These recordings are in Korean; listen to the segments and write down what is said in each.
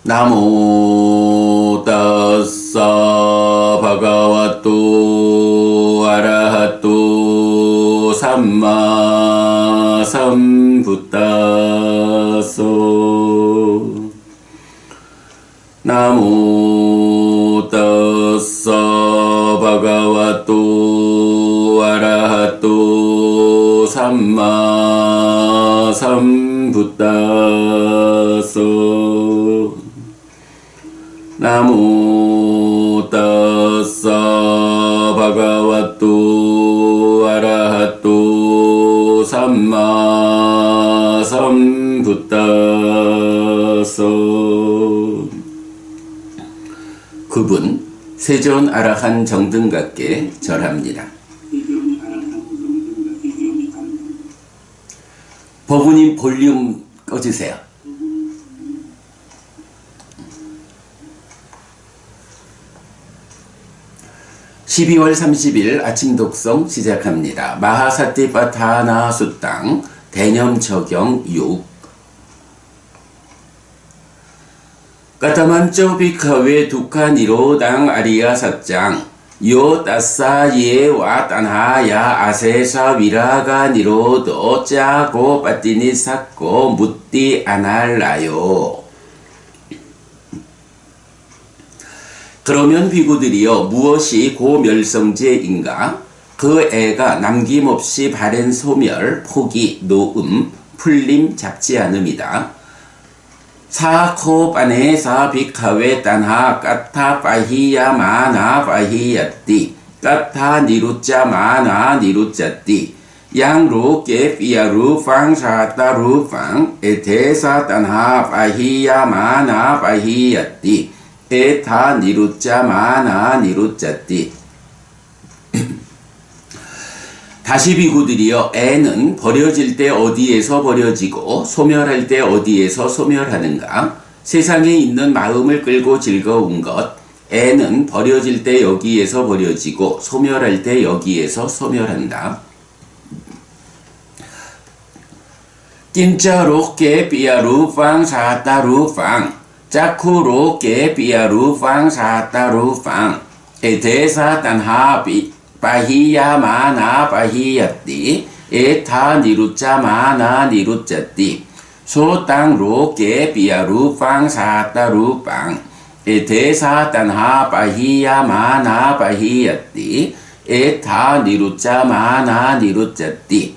나모 따사 바가와또 아라하또 삼마 삼부따소 나모 따사 바가와또 아라하또 삼마 삼부따소 나모 따사 바가와또 아라하또 삼마 삼부따소. 그분 세존 아라한 정등각께 절합니다. 법우님 볼륨 꺼주세요. (12월 30일) 아침 독송 시작합니다. 마하사티파타나 수땅 대념처경 6. 까타만쩌 비카웨 두카니로당 아리야 사짱 요 따사 예와 딴하야 아세사 위라가 니로도 짜고 빠띠니 삭고 묻디 안할라요. 그러면 비구들이여 무엇이 고멸성제인가? 그 애가 남김없이 바랜 소멸, 포기, 노음, 풀림 잡지 않음이다. 사코빠네 사비카웨 딴하 까타 빠히야 마나 빠히야띠 까타 니루짜 마나 니루짜띠 양루 깨피야루 팡사따루 팡 에테사 딴하 빠히야 마나 빠히야띠 에타 니루짜 마나 니루짜띠. 다시 비구들이여 애는 버려질 때 어디에서 버려지고 소멸할 때 어디에서 소멸하는가? 세상에 있는 마음을 끌고 즐거운 것. 애는 버려질 때 여기에서 버려지고 소멸할 때 여기에서 소멸한다. 낀짜로 깨삐야루 팡 사따루 팡 짜쿠로 깨삐야루 팡 사따루 팡 에테사 딴하비 빠히야 마나 빠히야띠 에타 니루짜 마나 니루짜띠 소땅로 깨삐야루 팡 사따루 팡 에테사 딴하 빠히야 마나 빠히야띠 에타 니루짜 마나 니루짜띠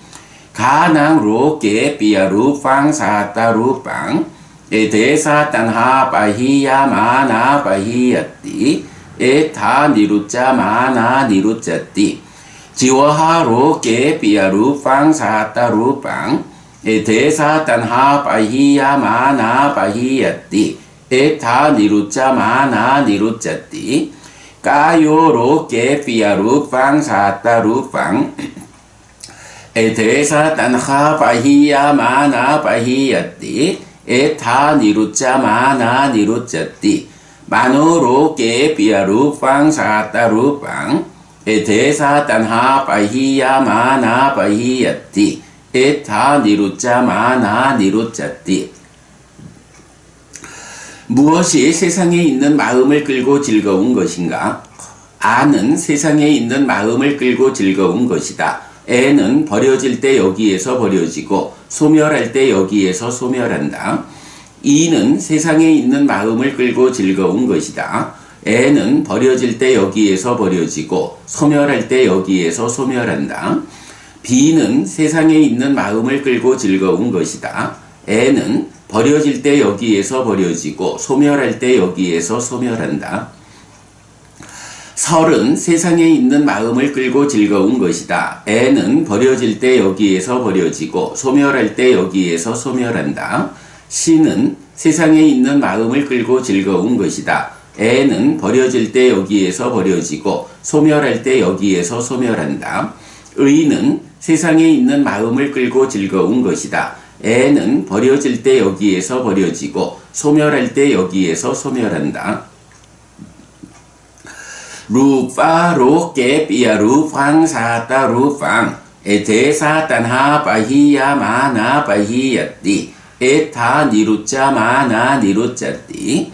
가낭로 깨삐야루 팡 사따루 팡 에테사 딴하 빠히야 마나 빠히야띠 에타 니루짜 마나 니루짜띠 지워하로 깨삐야루 팡 사따루 팡 에테사 딴하 빠히야 마나 빠히야띠 에타 니루짜 마나 니루짜띠 까요로 깨삐야루 팡 사따루 팡 에테사 딴하 빠히야 마나 빠히야띠 에타 니루짜 마나 니루짜띠 마노로 깨삐야루 팡 사따루 팡 에테사 딴하 빠히야 마나 빠히야띠 에타 니루짜 마나 니루짜띠. 무엇이 세상에 있는 마음을 끌고 즐거운 것인가? 아는 세상에 있는 마음을 끌고 즐거운 것이다. 애는 버려질 때 여기에서 버려지고 소멸할 때 여기에서 소멸한다. 이는 세상에 있는 마음을 끌고 즐거운 것이다. 애는 버려질 때 여기에서 버려지고 소멸할 때 여기에서 소멸한다. 비는 세상에 있는 마음을 끌고 즐거운 것이다. 애는 버려질 때 여기에서 버려지고 소멸할 때 여기에서 소멸한다. 설은 세상에 있는 마음을 끌고 즐거운 것이다. 애는 버려질 때 여기에서 버려지고 소멸할 때 여기에서 소멸한다. 시는 세상에 있는 마음을 끌고 즐거운 것이다. 애는 버려질 때 여기에서 버려지고 소멸할 때 여기에서 소멸한다. 의는 세상에 있는 마음을 끌고 즐거운 것이다. 애는 버려질 때 여기에서 버려지고 소멸할 때 여기에서 소멸한다. 루파로 깨삐야루 팡 사따루 팡 에테사 딴하 빠히야 마나 빠히야띠 에타 니루자 마나 니루자띠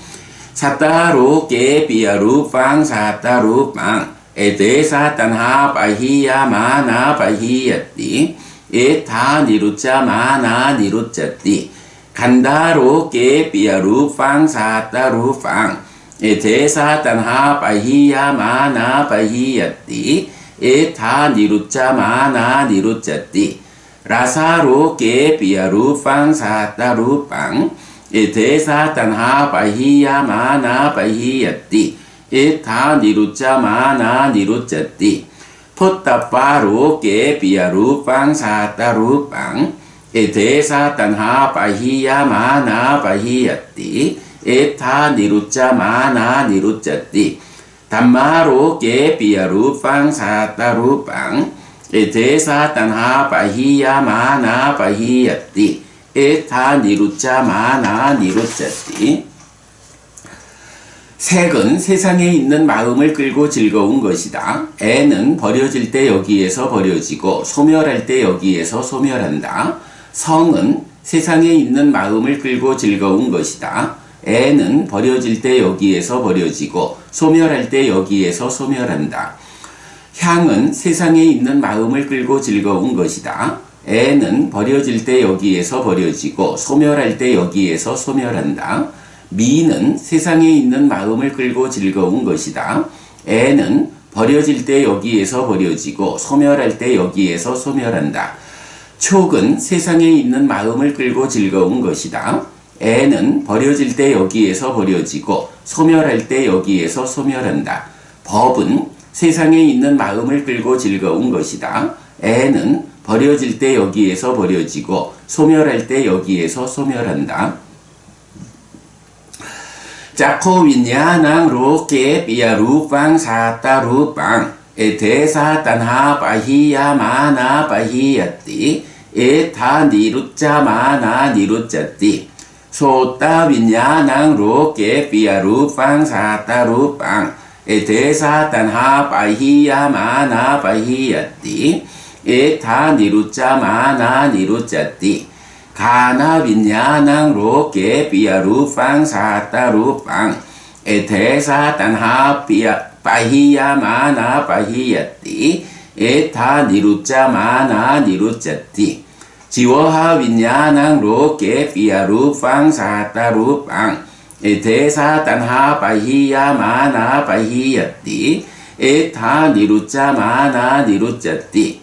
사따루 깨비야루 빵 사따루 빵 에데사 단하 바히야 마나 바히야띠 에타 니루자 마나 니루자띠 간다루 깨비야루 빵 사따루 빵 에데사 단하 바히야 마나 바히야띠 에타 니루자 마나 니루자띠 라사루 깨비야루 빵 사따루 빵 에데사 단하 바히야 마나 바히야띠 에타 니루자 마나 니루자띠 포타파루 깨비야루 빵 사따루 빵 에데사 단하 바히야 마나 바히야띠 에타 니루자 마나 니루자띠 담마루 깨비야루 빵 사따루 빵 에데사 단하 바히야 마나 바히야띠 에타 니루자 마나 니루자띠 색은 세상에 있는 마음을 끌고 즐거운 것이다. 애는 버려질 때 여기에서 버려지고 소멸할 때 여기에서 소멸한다. 성은 세상에 있는 마음을 끌고 즐거운 것이다. 애는 버려질 때 여기에서 버려지고 소멸할 때 여기에서 소멸한다. 향은 세상에 있는 마음을 끌고 즐거운 것이다. 애는 버려질 때 여기에서 버려지고 소멸할 때 여기에서 소멸한다. 미는 세상에 있는 마음을 끌고 즐거운 것이다. 애는 버려질 때 여기에서 버려지고 소멸할 때 여기에서 소멸한다. 촉은 세상에 있는 마음을 끌고 즐거운 것이다. 애는 버려질 때 여기에서 버려지고 소멸할 때 여기에서 소멸한다. 법은 세상에 있는 마음을 끌고 즐거운 것이다. 애는 버려질 때 여기에서 버려지고 소멸할 때 여기에서 소멸한다. 자코 윈야낭 로케 비야루 빵 사따루 빵 에데사 단하 바히야 마나 바히야띠 에타 니루자 마나 니루자띠 소따 윈야낭 로케 비야루 빵 사따루 빵 에데사 단하 바히야 마나 바히야띠 에타 니루자 마나 니루자띠 가나 빈야낭 로케 비야루 빵 사따루 빵 에데사 단하 바히야 마나 바히야띠 에타 니루자 마나 니루자띠 지워하 빈야낭 로케 비야루 빵 사따루 빵 에데사 단하 바히야 마나 바히야띠 에타 니루자 마나 니루자띠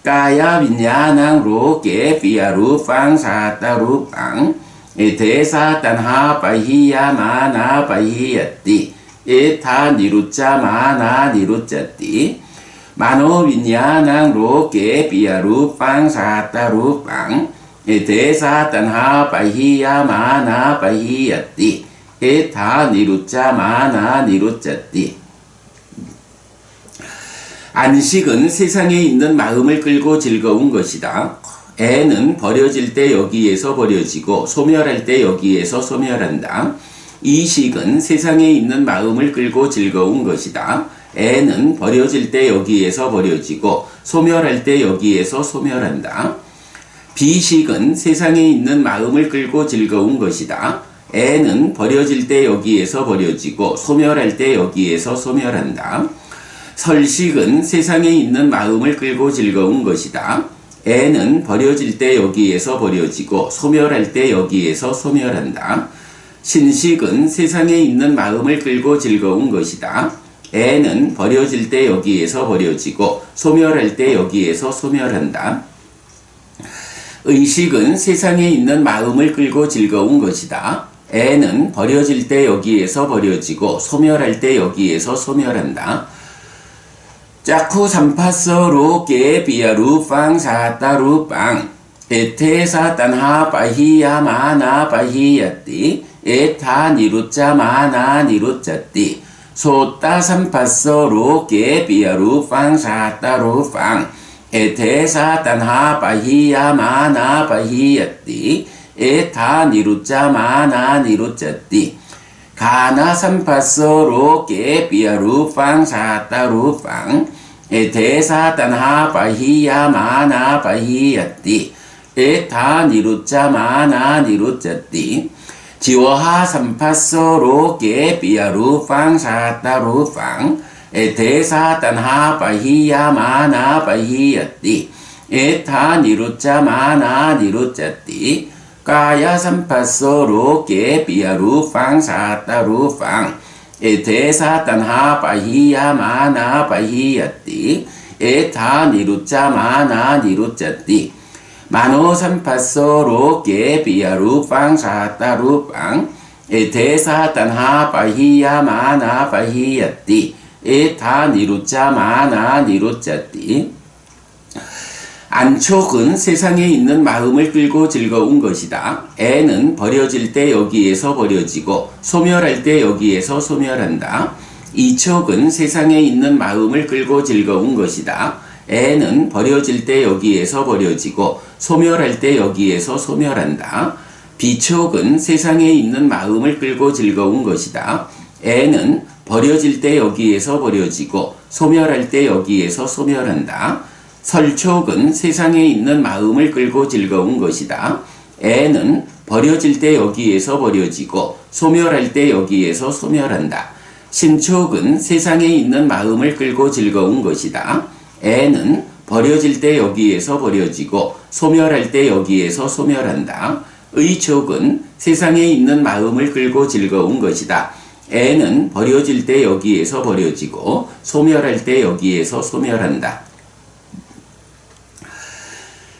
까야 빈야낭 로케 비야루 빵 사따루 빵 에데사 단하 바히야 마나 바히야띠 에타 니루자 마나 니루자띠 마노 빈야낭 로케 비야루 빵 사따루 빵 에데사 단하 바히야 마나 바히야띠 에타 니루자 마나 니루자띠 안식은 세상에 있는 마음을 끌고 즐거운 것이다. 애는 버려질 때 여기에서 버려지고 소멸할 때 여기에서 소멸한다. 이식은 세상에 있는 마음을 끌고 즐거운 것이다. 애는 버려질 때 여기에서 버려지고 소멸할 때 여기에서 소멸한다. 비식은 세상에 있는 마음을 끌고 즐거운 것이다. 애는 버려질 때 여기에서 버려지고 소멸할 때 여기에서 소멸한다. 설식은 세상에 있는 마음을 끌고 즐거운 것이다. 애는 버려질 때 여기에서 버려지고 소멸할 때 여기에서 소멸한다. 신식은 세상에 있는 마음을 끌고 즐거운 것이다. 애는 버려질 때 여기에서 버려지고 소멸할 때 여기에서 소멸한다. 의식은 세상에 있는 마음을 끌고 즐거운 것이다. 애는 버려질 때 여기에서 버려지고 소멸할 때 여기에서 소멸한다. 짜쿠 삼파서 로케 비야루 빵 사따루 빵 에테사 단하 바히야 마나 바히야띠 에타 니루자 마나 니루자띠 소따 삼파서 로케 비야루 빵 사따루 빵 에테사 단하 바히야 마나 바히야띠 에타 니루자 마나 니루자띠 가나 삼파서 로케 비야루 빵 사따루 빵 에데사 단하 바히야 마나 바히야띠 에타 니루자 마나 니루자띠 지워하 삼파소로 게비아루 방사따루 방 에테사 단하 바히야 마나 바히야띠 에타 니루자 마나 니루자띠 까야 삼파소로 게비아루 방사따루 방 에테사 단하 바히야 마나 바히야띠 에타 니루자 마나 니루자띠 마노 삼파소로 게비아루 방사따루 방 에테사 단하 바히야 마나 바히야띠 에타 니루자 마나 니루자띠 안촉은 세상에 있는 마음을 끌고 즐거운 것이다. 애는 버려질 때 여기에서 버려지고 소멸할 때 여기에서 소멸한다. 이촉은 세상에 있는 마음을 끌고 즐거운 것이다. 애는 버려질 때 여기에서 버려지고 소멸할 때 여기에서 소멸한다. 비촉은 세상에 있는 마음을 끌고 즐거운 것이다. 애는 버려질 때 여기에서 버려지고 소멸할 때 여기에서 소멸한다. 설촉은 세상에 있는 마음을 끌고 즐거운 것이다. 애는 버려질 때 여기에서 버려지고 소멸할 때 여기에서 소멸한다. 신촉은 세상에 있는 마음을 끌고 즐거운 것이다. 애는 버려질 때 여기에서 버려지고 소멸할 때 여기에서 소멸한다. 의촉은 세상에 있는 마음을 끌고 즐거운 것이다. 애는 버려질 때 여기에서 버려지고 소멸할 때 여기에서 소멸한다.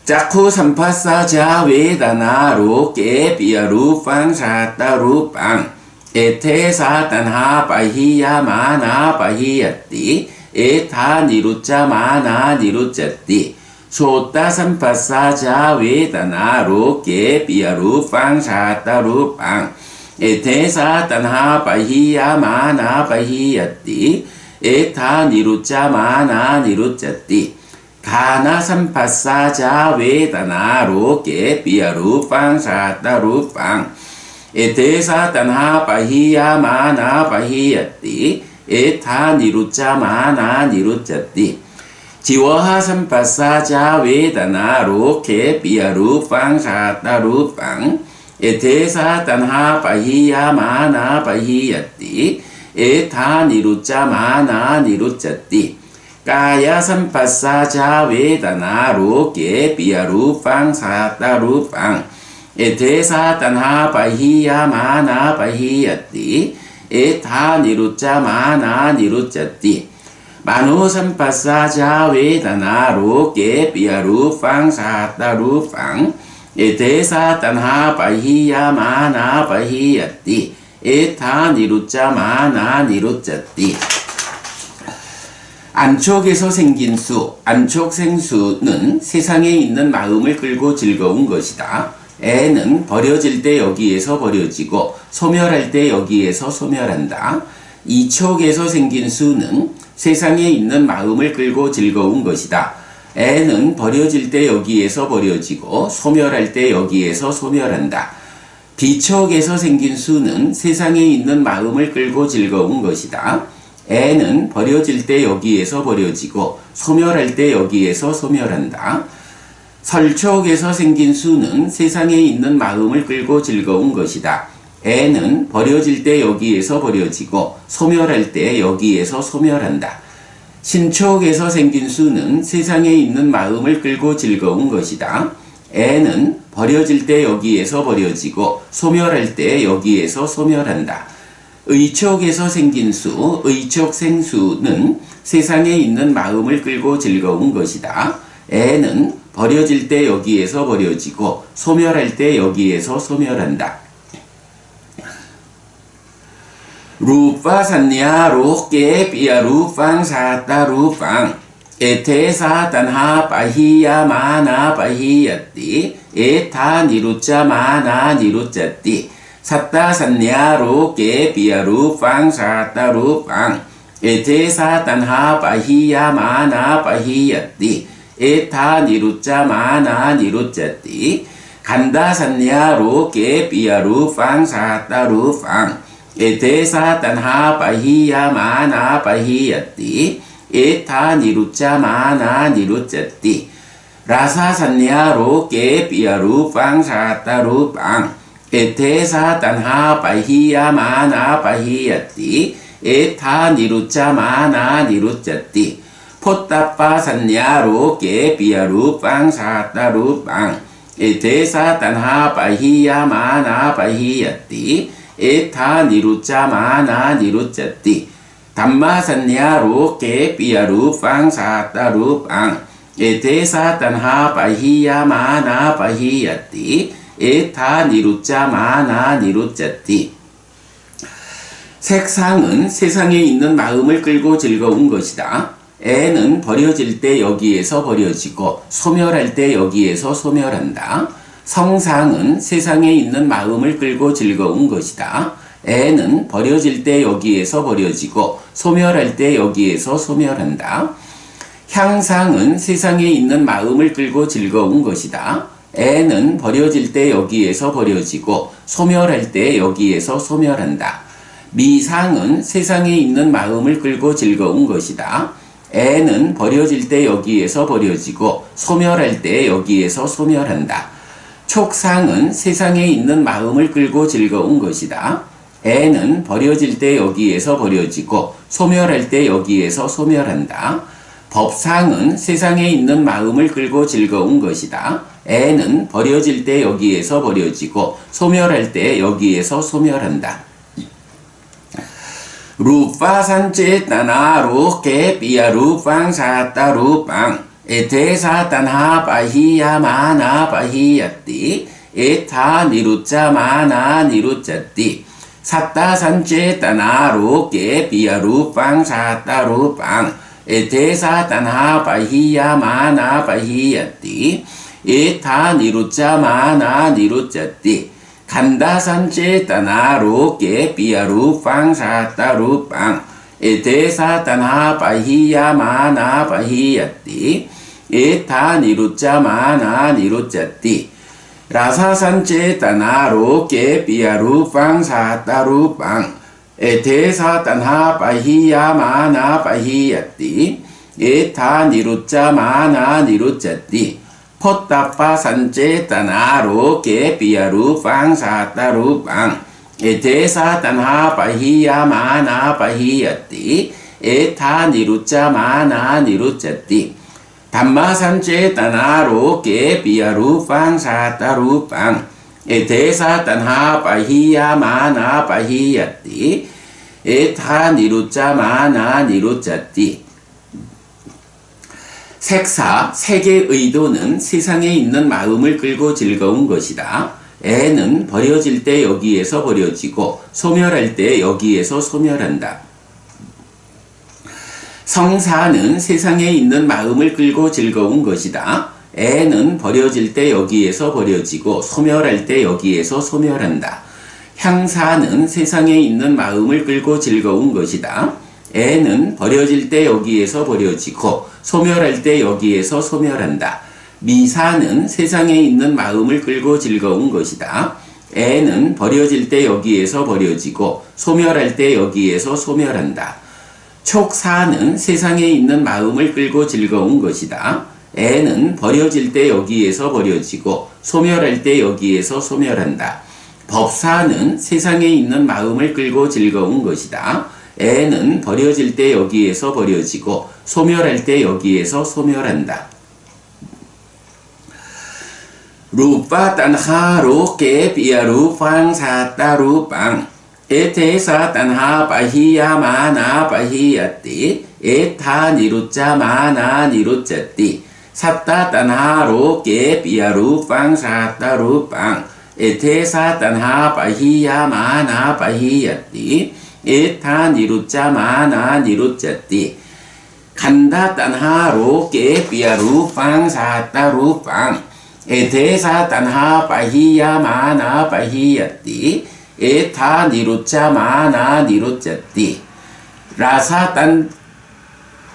자쿠 삼파사자 웨다나로 깨비아루 방사따루 방 에테사 단하 바히야 마나 바히야띠 에타 니루자 마나 니루자띠 소따 삼파사자 웨다나로 깨비아루 방사따루 방 에테사 단하 바히야 마나 바히야띠 에타 니루자 마나 니루자띠 가나 삼파사자 웨다나로 깨비아루 방사따루 방 에테사 단하 바히야 마나 바히야띠 에타 니루자 마나 니루자띠 지워하 삼파사자 웨다나로 깨비아루 방사따루 방 에테사 단하 바히야 마나 바히야띠 에타 니루자 마나 니루자띠 까야 삼파사자 웨다나로 깨비아루 방사따루 방 에테사 단하 바히야 마나 바히야띠 에타 니루자 마나 니루자띠 마노 삼파사자 웨다나로 깨비아루 방사따루 방 에테사 단하 바히야 마나 바히야띠 에타 니루자 마나 니루자띠 안촉에서 생긴 수, 안촉생수는 세상에 있는 마음을 끌고 즐거운 것이다. 애는 버려질 때 여기에서 버려지고 소멸할 때 여기에서 소멸한다. 이촉에서 생긴 수는 세상에 있는 마음을 끌고 즐거운 것이다. 애는 버려질 때 여기에서 버려지고 소멸할 때 여기에서 소멸한다. 비촉에서 생긴 수는 세상에 있는 마음을 끌고 즐거운 것이다. 애는 버려질 때 여기에서 버려지고 소멸할 때 여기에서 소멸한다. 설촉에서 생긴 수는 세상에 있는 마음을 끌고 즐거운 것이다. 애는 버려질 때 여기에서 버려지고 소멸할 때 여기에서 소멸한다. 신촉에서 생긴 수는 세상에 있는 마음을 끌고 즐거운 것이다. 애는 버려질 때 여기에서 버려지고 소멸할 때 여기에서 소멸한다. 의촉에서 생긴 수, 의촉생수는 세상에 있는 마음을 끌고 즐거운 것이다. 애는 버려질 때 여기에서 버려지고 소멸할 때 여기에서 소멸한다. 루파산야로 깨비아루 방사따루 방 에테사 단하 바히야 마나 바히야띠 에타 니루자 마나 니루자띠 사따 산야로 깨비아루 방사따루 방 에테사 단하 바히야 마나 바히야띠 에타 니루자 마나 니루자띠 간다 산야로 깨비아루 방사따루 방 에테사 단하 바히야 마나 바히야띠 에타 니루자 마나 니루자띠 라사 산냐 로게 삐아루 빵 사따루 빵 에테사 단하 바히야 마나 바히야띠 에타 니루짜 마나 니루짜띠 포따빠 산냐 로게 삐아루 빵 사따루 빵 에테사 단하 바히야 마나 바히야띠 에타 니루짜 마나 니루짜띠 담마 산냐 로게 삐아루 빵 사따루 빵 에테사 단하 바히야 마나 바히야띠 에타 니루짜 마나 니루짜띠 색상은 세상에 있는 마음을 끌고 즐거운 것이다. 애는 버려질 때 여기에서 버려지고 소멸할 때 여기에서 소멸한다. 성상은 세상에 있는 마음을 끌고 즐거운 것이다. 애는 버려질 때 여기에서 버려지고 소멸할 때 여기에서 소멸한다. 향상은 세상에 있는 마음을 끌고 즐거운 것이다. 애는 버려질 때 여기에서 버려지고 소멸할 때 여기에서 소멸한다. 미상은 세상에 있는 마음을 끌고 즐거운 것이다. 애는 버려질 때 여기에서 버려지고 소멸할 때 여기에서 소멸한다. 촉상은 세상에 있는 마음을 끌고 즐거운 것이다. 애는 버려질 때 여기에서 버려지고 소멸할 때 여기에서 소멸한다. 법상은 세상에 있는 마음을 끌고 즐거운 것이다. 애는 버려질 때 여기에서 버려지고 소멸할 때 여기에서 소멸한다. 루파산제 따나로 개비야 루팡 사따 루팡 에테사 단하 바히야 마나 바히야띠 에타 니루짜 마나 니루짜띠 사따산제 따나로 개비야 루팡 사따 루팡 에테사 단하 바히야 마나 바히야띠 에타 니루짜 마나 니루짜띠 간다산제 따나로 개비야루 빵 사따루 빵 에테사 단하 바히야 마나 바히야띠 에타 니루짜 마나 니루짜띠 라사산제 따나로 개비야루 빵 사따루 빵 에테사 단하 바히야 마나 바히야띠 에타 니루짜 마나 니루짜띠 포따빠 산제 따나로 개비야루 빵 사따루 빵 에테사 단하 바히야 마나 바히야띠 에타 니루짜 마나 니루짜띠 담마 산제 따나로 개비야루 빵 사따루 빵 에테사 단하 바히야 마나 바히야띠 에타 니루짜 마나 니루짜띠 색사, 색의 의도는 세상에 있는 마음을 끌고 즐거운 것이다. 애는 버려질 때 여기에서 버려지고 소멸할 때 여기에서 소멸한다. 성사는 세상에 있는 마음을 끌고 즐거운 것이다. 애는 버려질 때 여기에서 버려지고 소멸할 때 여기에서 소멸한다. 향사는 세상에 있는 마음을 끌고 즐거운 것이다. 애는 버려질 때 여기에서 버려지고 소멸할 때 여기에서 소멸한다. 미사는 세상에 있는 마음을 끌고 즐거운 것이다. 애는 버려질 때 여기에서 버려지고 소멸할 때 여기에서 소멸한다. 촉사는 세상에 있는 마음을 끌고 즐거운 것이다. 애는 버려질 때 여기에서 버려지고 소멸할 때 여기에서 소멸한다. 법사는 세상에 있는 마음을 끌고 즐거운 것이다. 애는 버려질 때 여기에서 버려지고 소멸할 때 여기에서 소멸한다. 루파 단하 로게 비야루 빵 사따루 빵 에테사 단하 바히야 마나 바히야띠 에타 니루짜 마나 니루짜띠 사따 단하 로게 비야루 빵 사따루 빵 에테사 단하 바히야 마나 바히야띠 에타 니루짜 마나 니루짜띠 간다 단하로 개비야루 빵 사따루 빵 에테사 단하 바히야 마나 바히야띠 에타 니루짜 마나 니루짜띠 라사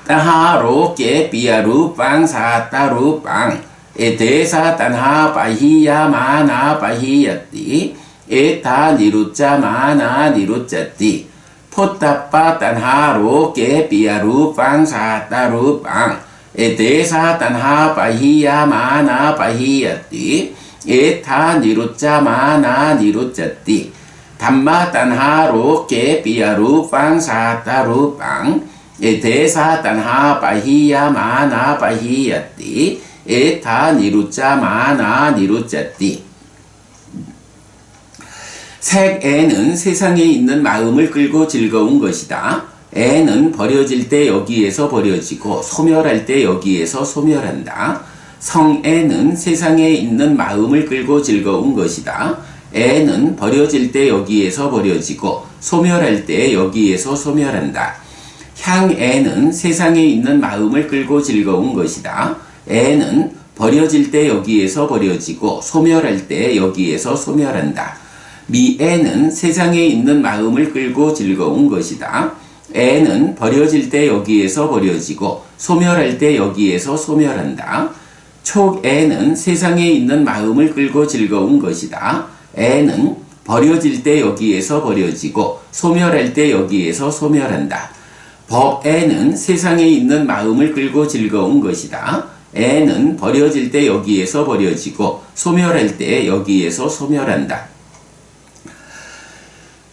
단하로 개비야루 빵 사따루 빵 에테사 단하 바히야 마나 바히야띠 에타 니루짜 마나 니루짜띠 포따빠 단하로 개비야루 빵 사따루 빵 에테사 단하 바히야 마나 바히야띠 에타 니루짜 마나 니루짜띠 담마 단하 로케 삐야루 빵 사따루 빵 에테사 단하 바히야 마나 바히야띠 에타 니루짜 마나 니루짜띠 색 애는 세상에 있는 마음을 끌고 즐거운 것이다. 애는 버려질 때 여기에서 버려지고 소멸할 때 여기에서 소멸한다. 성애는 세상에 있는 마음을 끌고 즐거운 것이다. 애는 버려질 때 여기에서 버려지고 소멸할 때 여기에서 소멸한다. 향애는 세상에 있는 마음을 끌고 즐거운 것이다. 애는 버려질 때 여기에서 버려지고 소멸할 때 여기에서 소멸한다. 미애는 세상에 있는 마음을 끌고 즐거운 것이다. 애는 버려질 때 여기에서 버려지고 소멸할 때 여기에서 소멸한다. 촉애는 세상에 있는 마음을 끌고 즐거운 것이다. 애는 버려질 때 여기에서 버려지고 소멸할 때 여기에서 소멸한다. 법애는 세상에 있는 마음을 끌고 즐거운 것이다. 애는 버려질 때 여기에서 버려지고 소멸할 때 여기에서 소멸한다.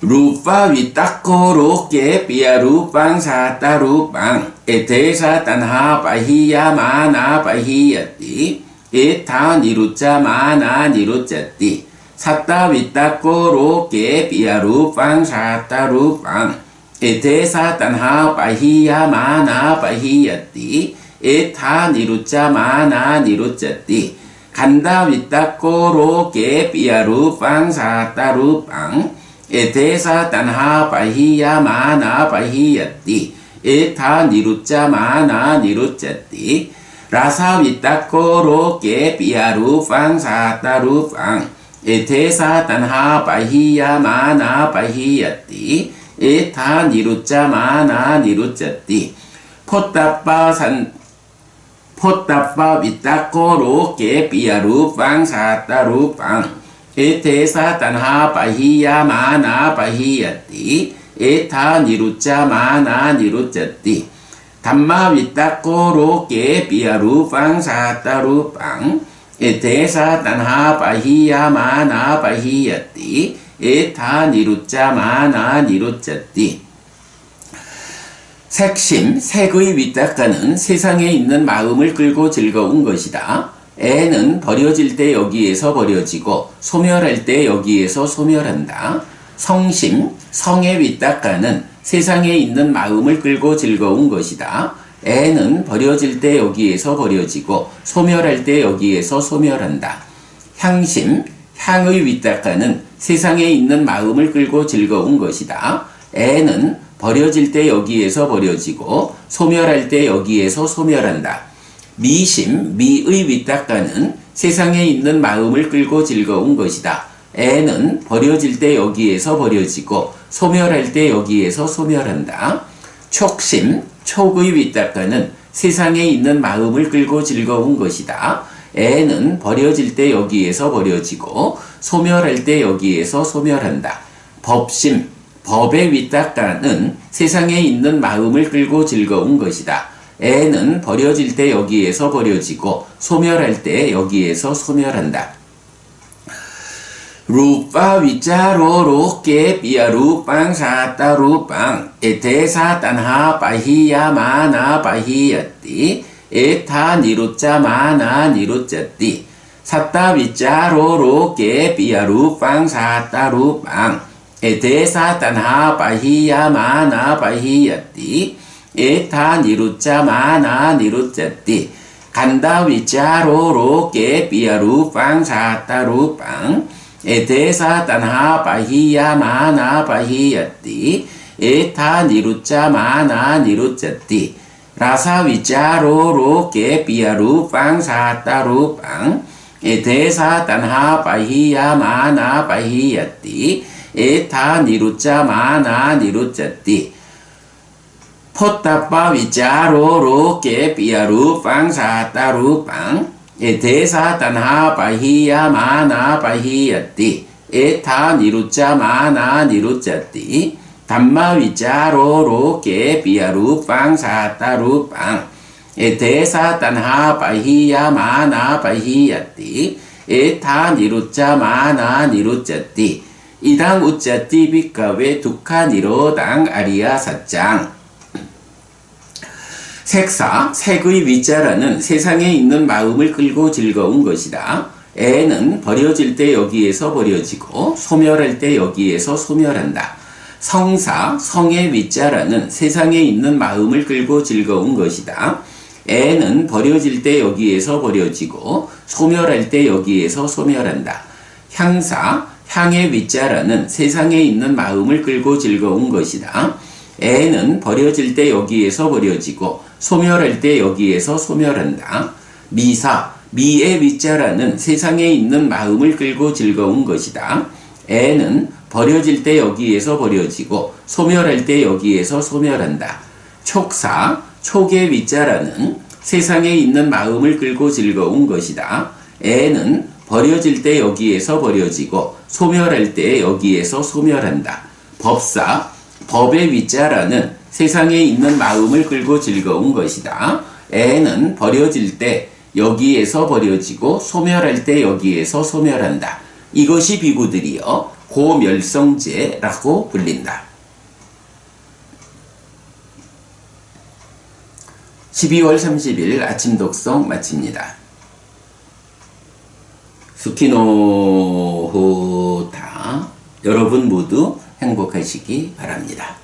루파 위따코 로케 삐야 루빵 사따 루빵 에테사 단하 바히야 마나 바히야띠 에타 니루짜 마나 니루짜띠 사따 위따코 로케 삐야 루빵 사따 루빵 에테사 단하 바히야 마나 바히야띠 에타 니루짜 마나 니루짜띠 간다 위따코 로케 삐야 루빵 사따 루빵 에테사 단하 바히야 마나 바히야띠 에타 니루짜 마나 니루짜띠 라사 위따코 로케 삐야루 빵 사따루 빵 에테사 단하 바히야 마나 바히야띠 에타 니루짜 마나 니루짜띠 포따빠 위따코 로케 삐야루 빵 사따루 빵 에테사 단하 바히야 마나 바히야띠 에타 니루짜 마나 니루짜띠 담마 위따코 로케 삐야루 빵 사따루 빵 에테사 단하 바히야 마나 바히야띠 에타 니루짜 마나 니루짜띠 색심, 색의 위따가는 세상에 있는 마음을 끌고 즐거운 것이다. 애는 버려질 때 여기에서 버려지고 소멸할 때 여기에서 소멸한다. 성심, 성의 위따가는 세상에 있는 마음을 끌고 즐거운 것이다. 애는 버려질 때 여기에서 버려지고 소멸할 때 여기에서 소멸한다. 향심, 향의 위따가는 세상에 있는 마음을 끌고 즐거운 것이다. 애는 버려질 때 여기에서 버려지고 소멸할 때 여기에서 소멸한다. 미심, 미의 위따가는 세상에 있는 마음을 끌고 즐거운 것이다. 애는 버려질 때 여기에서 버려지고 소멸할 때 여기에서 소멸한다. 촉심, 촉의 위따가는 세상에 있는 마음을 끌고 즐거운 것이다. 애는 버려질 때 여기에서 버려지고 소멸할 때 여기에서 소멸한다. 법심, 법의 위따가는 세상에 있는 마음을 끌고 즐거운 것이다. 애는 버려질 때 여기에서 버려지고 소멸할 때 여기에서 소멸한다. 루파 위자로 로케 삐야루 빵 사따루 빵 에테사 단하 바히야 마나 바히야띠 에타 니루짜 마나 니루짜띠 사따 위자로 로케 삐야루 빵 사따루 빵 에테사 단하 바히야 마나 바히야띠 에타 니루짜 마나 니루짜띠 간다 위자로 로케 삐야루 빵 사따루 빵 에테사 단하 바히야 마나 바히야띠 에타 니루짜 마나 니루짜띠 라사 위자로 로케 삐야루 빵 사따루 빵 에테사 단하 바히야 마나 바히야띠 에타 니루짜 마나 니루짜띠 포따빠 위자로 로케 삐야루 빵 사따루 빵 에테사 단하 바히야 마나 바히야띠 에타 니루짜 마나 니루짜띠 담마 위자로 로케 삐야루 빵 사따루 빵 데사 단하 바히야 마나 바히야띠 에타 니루짜 마나 니루짜띠 이당 우짜띠 비카웨 두카 니로당 아리야 사짱. 색사, 색의 위자라는 세상에 있는 마음을 끌고 즐거운 것이다. 애는 버려질 때 여기에서 버려지고 소멸할 때 여기에서 소멸한다. 성사, 성의 위자라는 세상에 있는 마음을 끌고 즐거운 것이다. 애는 버려질 때 여기에서 버려지고 소멸할 때 여기에서 소멸한다. 향사, 향의 위자라는 세상에 있는 마음을 끌고 즐거운 것이다. 애는 버려질 때 여기에서 버려지고 소멸할 때 여기에서 소멸한다. 미사, 미의 위자라는 세상에 있는 마음을 끌고 즐거운 것이다. 애는 버려질 때 여기에서 버려지고 소멸할 때 여기에서 소멸한다. 촉사, 촉의 위자라는 세상에 있는 마음을 끌고 즐거운 것이다. 애는 버려질 때 여기에서 버려지고 소멸할 때 여기에서 소멸한다. 법사, 법의 위자라는 세상에 있는 마음을 끌고 즐거운 것이다. 애는 버려질 때 여기에서 버려지고 소멸할 때 여기에서 소멸한다. 이것이 비구들이여 고멸성제라고 불린다. 12월 30일 아침 독성 마칩니다. 수키노호타. 여러분 모두 행복하시기 바랍니다.